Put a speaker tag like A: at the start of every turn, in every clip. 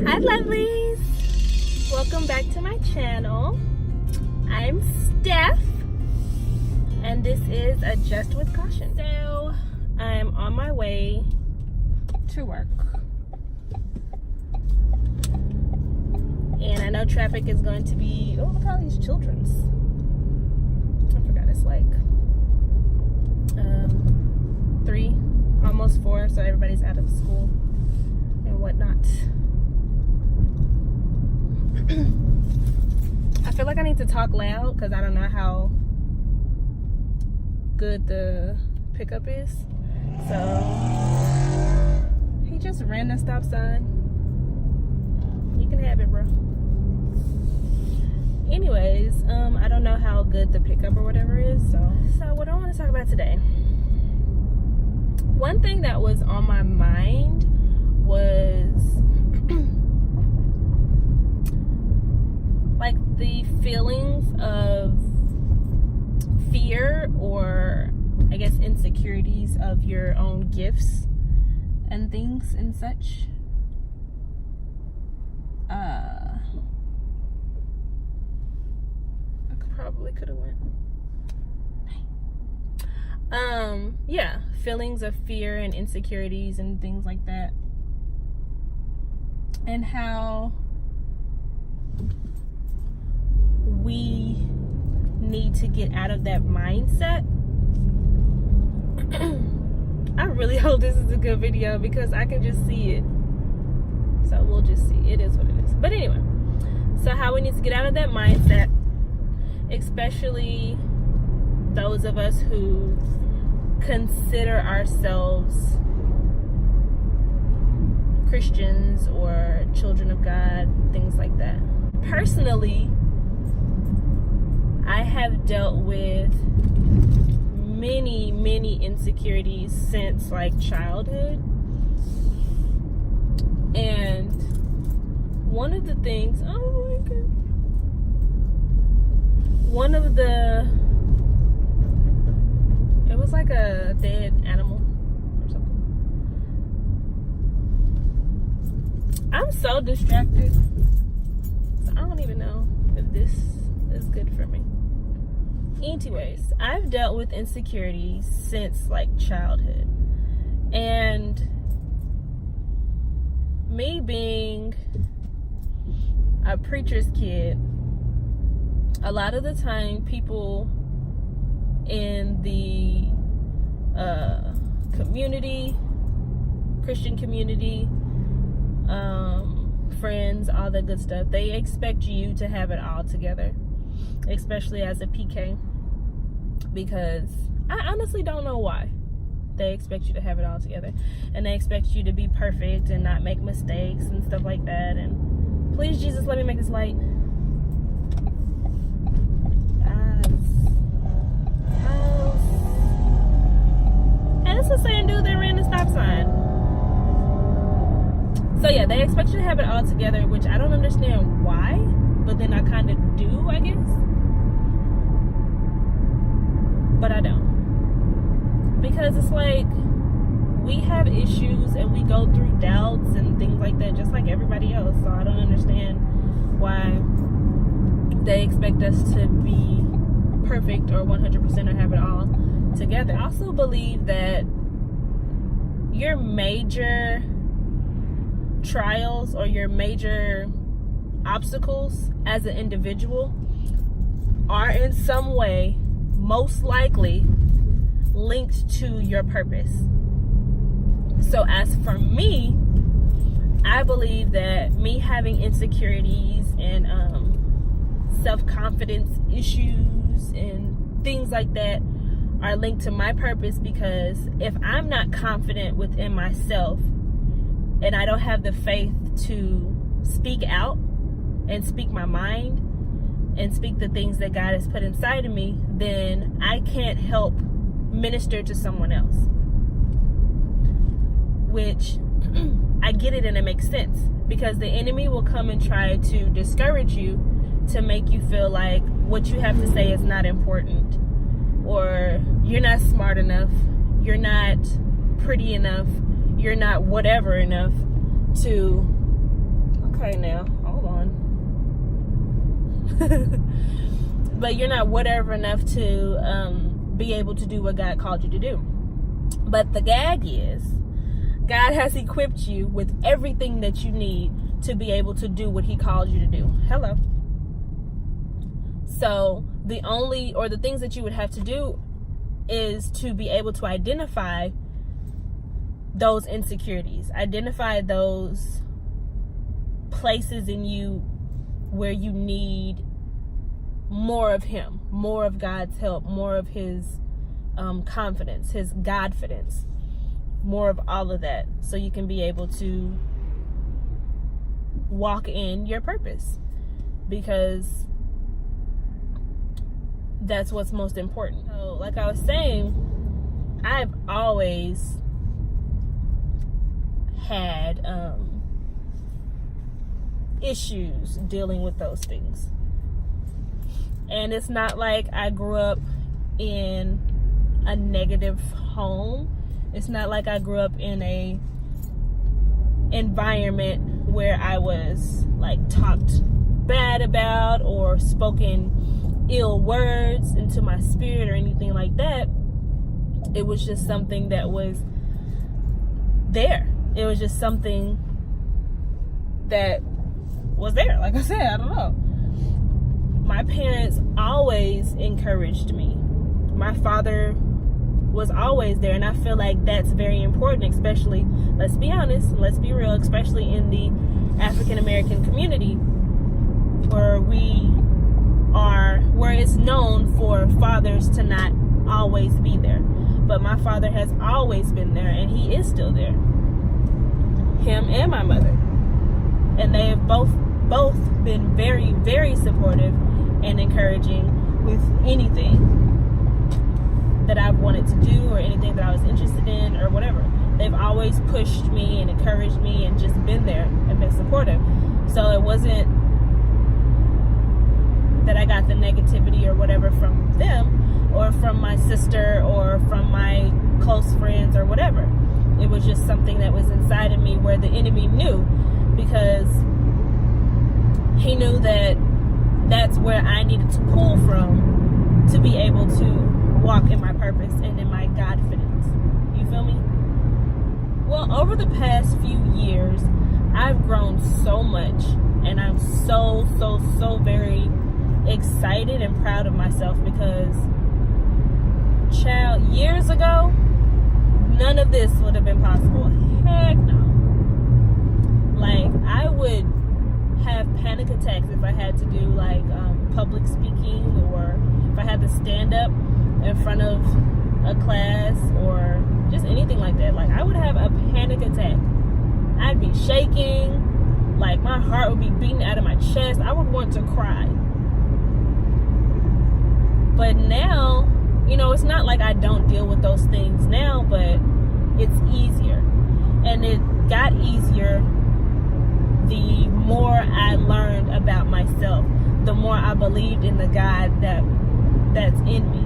A: Hi lovelies, welcome back to my channel. I'm Steph and this is Adjust with Caution. So I'm on my way to work and I know traffic is going to be, oh look at all these children's. I forgot it's like 3, almost 4, so everybody's out of school and whatnot. I feel like I need to talk loud because I don't know how good the pickup is. So he just ran the stop sign. You can have it, bro. Anyways, I don't know how good the pickup or whatever is. So what I want to talk about today. One thing that was on my mind was like the feelings of fear or I guess insecurities of your own gifts and things and such. I probably could have went. Yeah, feelings of fear and insecurities and things like that, and how we need to get out of that mindset. I really hope this is a good video because I can just see it. So we'll just see. It is what it is. But anyway, so how we need to get out of that mindset, especially those of us who consider ourselves Christians or children of God, things like that. Personally, I have dealt with many insecurities since like childhood. And one of the things, oh my God, one of the, it was like a dead animal or something. I'm so distracted. So I don't even know if this is good for me. Anyways, I've dealt with insecurities since like childhood. And me being a preacher's kid, a lot of the time people in the community, Christian community, friends, all that good stuff, they expect you to have it all together, especially as a PK, because I honestly don't know why they expect you to have it all together, and they expect you to be perfect and not make mistakes and stuff like that. And please Jesus, let me make this light. And it's the same dude that ran the stop sign. So yeah, they expect you to have it all together, which I don't understand why, but then I kind of do, I guess. But I don't. Because it's like, we have issues and we go through doubts and things like that just like everybody else. So I don't understand why they expect us to be perfect or 100% or have it all together. I also believe that your major trials or your major obstacles as an individual are in some way most likely linked to your purpose. So as for me, I believe that me having insecurities and self-confidence issues and things like that are linked to my purpose, because if I'm not confident within myself and I don't have the faith to speak out and speak my mind and speak the things that God has put inside of me, then I can't help minister to someone else. Which I get it and it makes sense, because the enemy will come and try to discourage you to make you feel like what you have to say is not important, or you're not smart enough, you're not pretty enough, you're not whatever enough to Okay, now, hold on. But you're not whatever enough to be able to do what God called you to do. But the gag is, God has equipped you with everything that you need to be able to do what he called you to do. Hello. So the things that you would have to do is to be able to identify those insecurities, identify those places in you where you need more of him, more of God's help, more of his confidence, his Godfidence, more of all of that, so you can be able to walk in your purpose, because that's what's most important. So, like I was saying, I've always had issues dealing with those things. And it's not like I grew up in a negative home. It's not like I grew up in a environment where I was like talked bad about or spoken ill words into my spirit or anything like that. It was just something that was there. It was just something that was there. Like I said, I don't know. My parents always encouraged me. My father was always there, and I feel like that's very important, especially, let's be honest, let's be real, especially in the African American community, where it's known for fathers to not always be there. But my father has always been there, and he is still there. Him and my mother. And they have both been very, very supportive and encouraging with anything that I've wanted to do or anything that I was interested in or whatever. They've always pushed me and encouraged me and just been there and been supportive. So it wasn't that I got the negativity or whatever from them or from my sister or from my close friends or whatever. It was just something that was inside of me where the enemy knew, because he knew that that's where I needed to pull from to be able to walk in my purpose and in my Godfidence. You feel me? Well, over the past few years, I've grown so much, and I'm so very excited and proud of myself, because, child, years ago, none of this would have been possible. Heck no. Like, I would have panic attacks if I had to do like public speaking, or if I had to stand up in front of a class or just anything like that. Like, I would have a panic attack. I'd be shaking, like my heart would be beating out of my chest. I would want to cry. But now, you know, it's not like I don't deal with those things now, but it's easier. And it got easier the more I learned about myself, the more I believed in the God that's in me.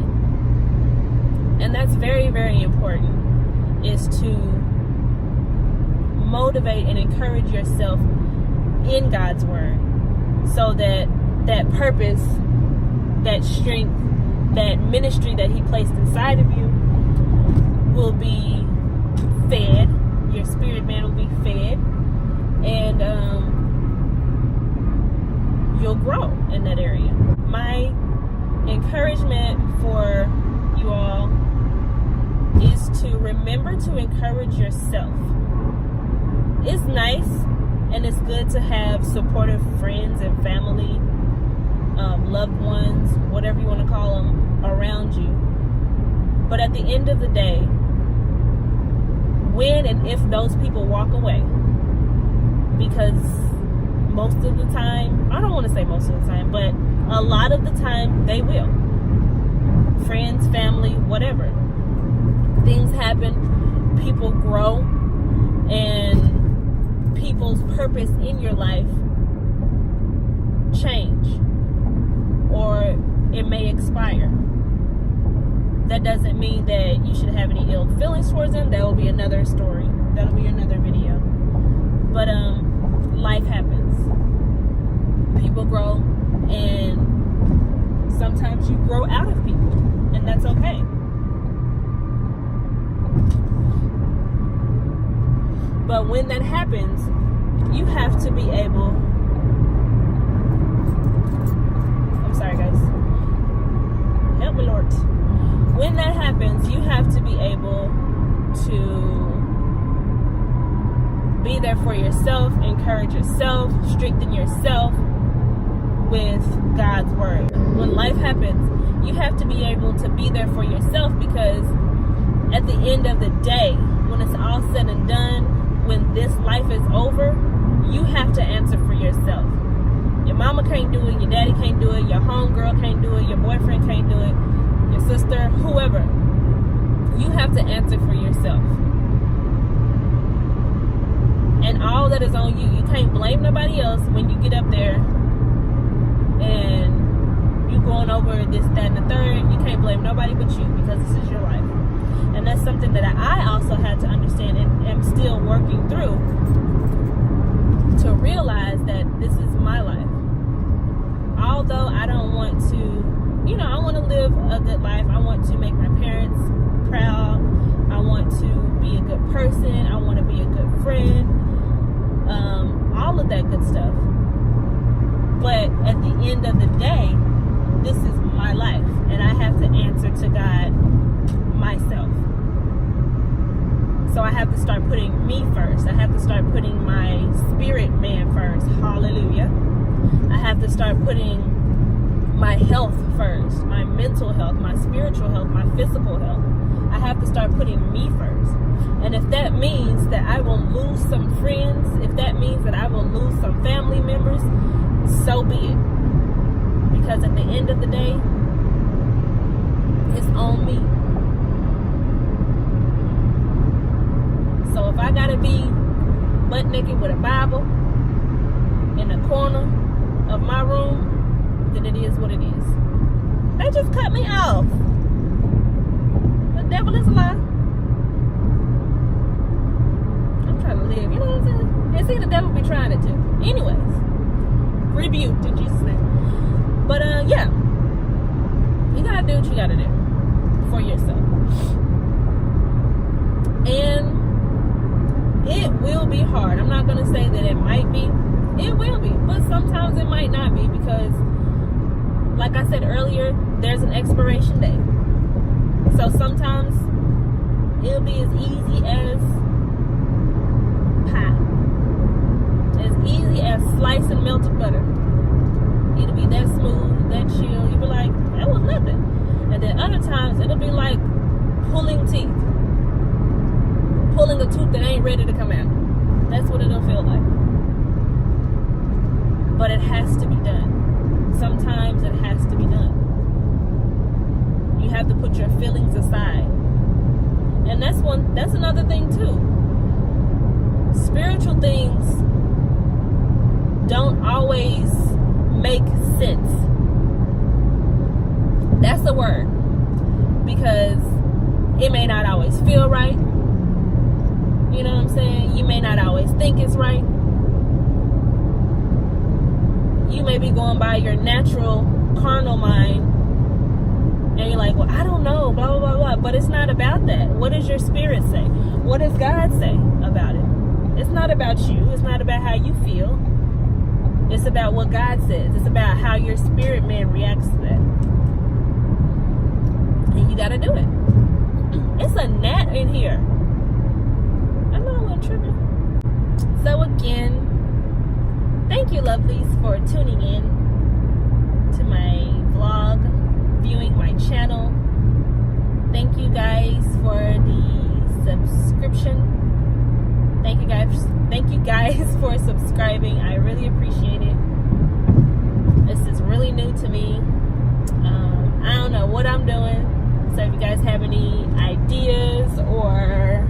A: And that's very, very important, is to motivate and encourage yourself in God's word, so that that purpose, that strength, that ministry that he placed inside of you will be fed. Your spirit man will be fed, and you'll grow in that area. My encouragement for you all is to remember to encourage yourself. It's nice and it's good to have supportive friends and family, loved ones, whatever you want to call them, around you. But at the end of the day, when and if those people walk away, because most of the time, I don't want to say most of the time, but a lot of the time they will. Friends, family, whatever. Things happen, people grow, and people's purpose in your life change, or it may expire. That doesn't mean that you should have any ill feelings towards them. That will be another story. That'll be another video. But life happens. But when that happens, you have to be able, I'm sorry guys, help me Lord. When that happens, you have to be able to be there for yourself, encourage yourself, strengthen yourself with God's word. When life happens, you have to be able to be there for yourself, because at the end of the day, when it's all said and done, when this life is over, you have to answer for yourself. Your mama can't do it, your daddy can't do it, your homegirl can't do it, your boyfriend can't do it, your sister, whoever. You have to answer for yourself. And all that is on you. You can't blame nobody else when you get up there and you going over this, that, and the third. You can't blame nobody but you, because this is your life. And that's something that I also had to understand and am still working through, to realize that this is my life. Although I don't want to, I want to live a good life. I want to make my parents proud. I want to be a good person. I want to be a good friend. All of that good stuff. But at the end of the day, this is my life, and I have to answer to God myself. So I have to start putting me first. I have to start putting my spirit man first. Hallelujah. I have to start putting my health first, my mental health, my spiritual health, my physical health. I have to start putting me first. And if that means that I will lose some friends, if that means that I will lose some family members, so be it. Because at the end of the day, it's on me. So if I gotta be butt naked with a Bible in the corner of my room, then it is what it is. They just cut me off. The devil is a lie. I'm trying to live, you know what I'm saying? And see, the devil be trying it too. Anyways, rebuked in Jesus' name. But yeah, you gotta do what you gotta do for yourself. And it will be hard. I'm not gonna say that it might be. It will be, but sometimes it might not be, because like I said earlier, there's an expiration date. So sometimes it'll be as easy as pie, as easy as slicing melted butter. It'll be that smooth, that chill. You'll be like, that was nothing. And then other times it'll be like pulling teeth, pulling a tooth that ain't ready to come out. That's what it'll feel like. But it has to be done. Sometimes it has to be done. You have to put your feelings aside. And that's another thing too. Spiritual things don't always make sense. That's the word. Because it may not always feel right. You know what I'm saying? You may not always think it's right. You may be going by your natural carnal mind, and you're like, well, I don't know, blah, blah, blah, blah. But it's not about that. What does your spirit say? What does God say about it? It's not about you. It's not about how you feel. It's about what God says. It's about how your spirit man reacts to that. And you got to do it. It's a gnat in here. I know I wasn't tripping. So again, thank you, lovelies, for tuning in to my vlog, viewing my channel. Thank you guys for the subscription. Thank you guys for subscribing. I really appreciate it. This is really new to me. I don't know what I'm doing. So if you guys have any ideas or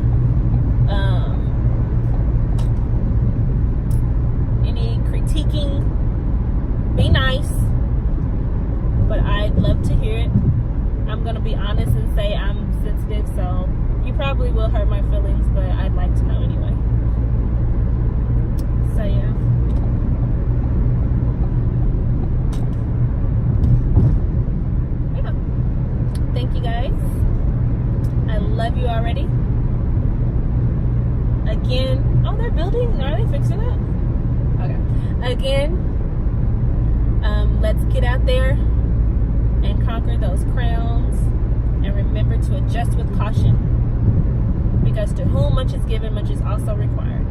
A: any critiquing, be nice, but I'd love to hear it. I'm gonna be honest and say I'm sensitive, so you probably will hurt my feelings, but I'd like to know anyway. So yeah. Thank you guys. I love you already. Oh, they're building? Are they fixing it? Okay. Again, let's get out there and conquer those crowns. And remember to adjust with caution. Because to whom much is given, much is also required.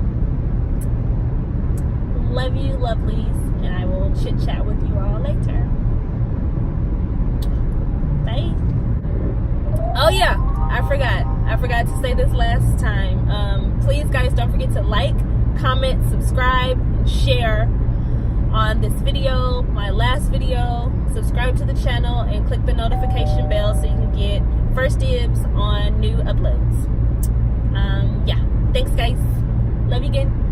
A: Love you, lovelies. And I will chit-chat with you all later. Bye. Oh, yeah. I forgot to say this last time. Please, guys, don't forget to like, comment, subscribe, and share on this video, my last video. Subscribe to the channel and click the notification bell so you can get first dibs on new uploads. Yeah. Thanks, guys. Love you again.